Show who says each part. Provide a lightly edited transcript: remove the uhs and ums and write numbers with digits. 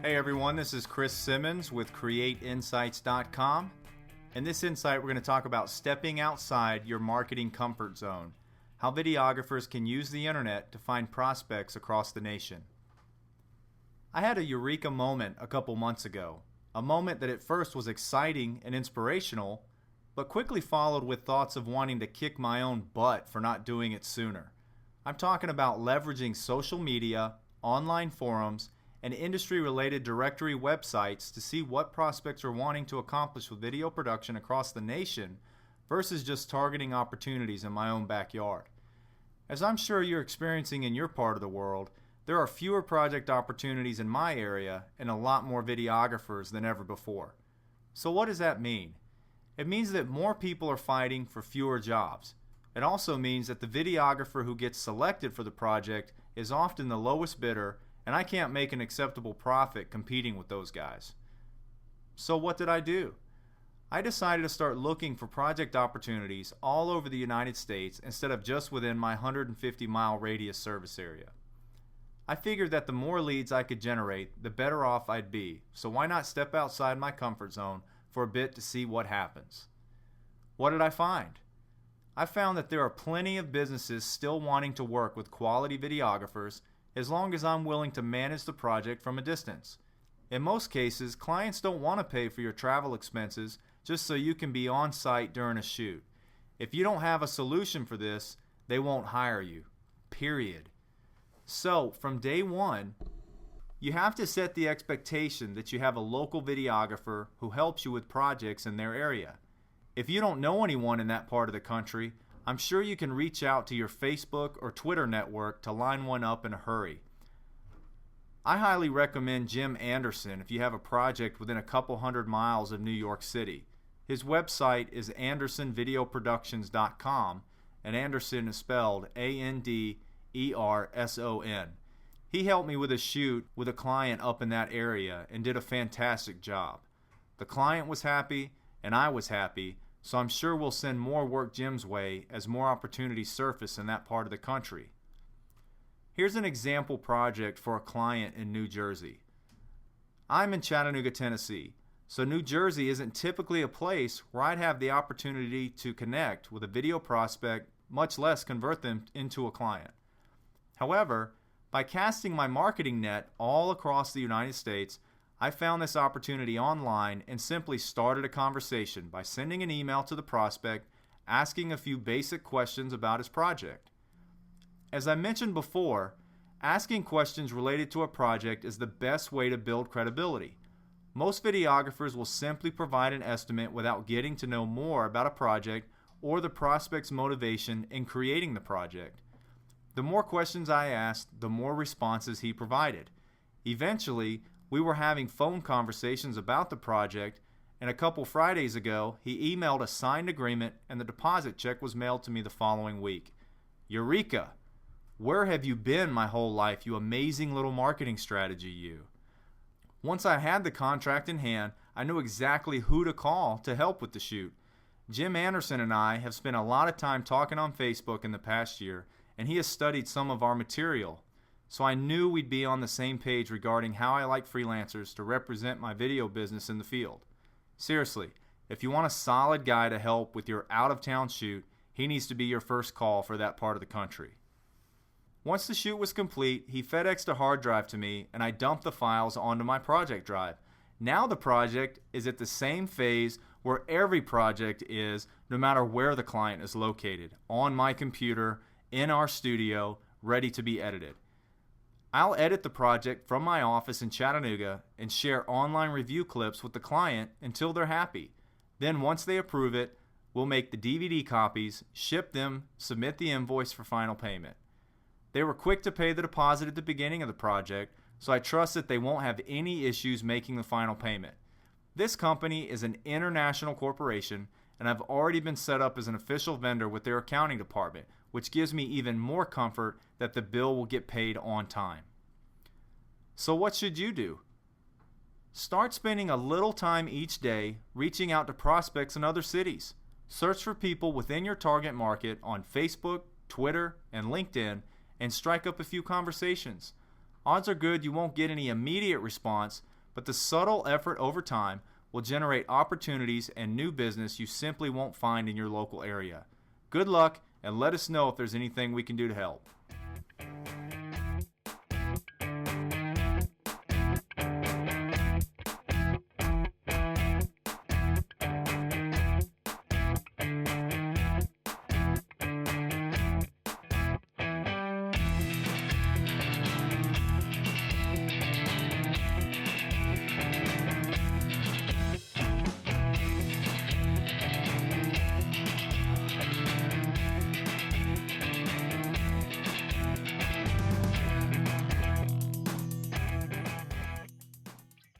Speaker 1: Hey everyone, this is Chris Simmons with CreateInsights.com. In this insight, we're going to talk about stepping outside your marketing comfort zone, how videographers can use the internet to find prospects across the nation. I had a eureka moment a couple months ago, a moment that at first was exciting and inspirational, but quickly followed with thoughts of wanting to kick my own butt for not doing it sooner. I'm talking about leveraging social media, online forums, and industry-related directory websites to see what prospects are wanting to accomplish with video production across the nation versus just targeting opportunities in my own backyard. As I'm sure you're experiencing in your part of the world, there are fewer project opportunities in my area and a lot more videographers than ever before. So what does that mean? It means that more people are fighting for fewer jobs. It also means that the videographer who gets selected for the project is often the lowest bidder, and I can't make an acceptable profit competing with those guys. So what did I do? I decided to start looking for project opportunities all over the United States instead of just within my 150-mile radius service area. I figured that the more leads I could generate, the better off I'd be, so why not step outside my comfort zone for a bit to see what happens? What did I find? I found that there are plenty of businesses still wanting to work with quality videographers as long as I'm willing to manage the project from a distance. In most cases, clients don't want to pay for your travel expenses just so you can be on site during a shoot. If you don't have a solution for this, they won't hire you. Period. So, from day one, you have to set the expectation that you have a local videographer who helps you with projects in their area. If you don't know anyone in that part of the country, I'm sure you can reach out to your Facebook or Twitter network to line one up in a hurry. I highly recommend Jim Anderson if you have a project within a couple hundred miles of New York City. His website is AndersonVideoProductions.com, and Anderson is spelled Anderson. He helped me with a shoot with a client up in that area and did a fantastic job. The client was happy, and I was happy, so I'm sure we'll send more work Jim's way as more opportunities surface in that part of the country. Here's an example project for a client in New Jersey. I'm in Chattanooga, Tennessee, so New Jersey isn't typically a place where I'd have the opportunity to connect with a video prospect, much less convert them into a client. However, by casting my marketing net all across the United States, I found this opportunity online and simply started a conversation by sending an email to the prospect, asking a few basic questions about his project. As I mentioned before, asking questions related to a project is the best way to build credibility. Most videographers will simply provide an estimate without getting to know more about a project or the prospect's motivation in creating the project. The more questions I asked, the more responses he provided. Eventually, we were having phone conversations about the project, and a couple Fridays ago, he emailed a signed agreement and the deposit check was mailed to me the following week. Eureka! Where have you been my whole life, you amazing little marketing strategy, you? Once I had the contract in hand, I knew exactly who to call to help with the shoot. Jim Anderson and I have spent a lot of time talking on Facebook in the past year, and he has studied some of our material. So I knew we'd be on the same page regarding how I like freelancers to represent my video business in the field. Seriously, if you want a solid guy to help with your out-of-town shoot, he needs to be your first call for that part of the country. Once the shoot was complete, he FedExed a hard drive to me, and I dumped the files onto my project drive. Now the project is at the same phase where every project is, no matter where the client is located, on my computer, in our studio, ready to be edited. I'll edit the project from my office in Chattanooga and share online review clips with the client until they're happy. Then once they approve it, we'll make the DVD copies, ship them, submit the invoice for final payment. They were quick to pay the deposit at the beginning of the project, so I trust that they won't have any issues making the final payment. This company is an international corporation, and I've already been set up as an official vendor with their accounting department, which gives me even more comfort that the bill will get paid on time. So what should you do? Start spending a little time each day reaching out to prospects in other cities. Search for people within your target market on Facebook, Twitter, and LinkedIn, and strike up a few conversations. Odds are good you won't get any immediate response, but the subtle effort over time will generate opportunities and new business you simply won't find in your local area. Good luck, and let us know if there's anything we can do to help.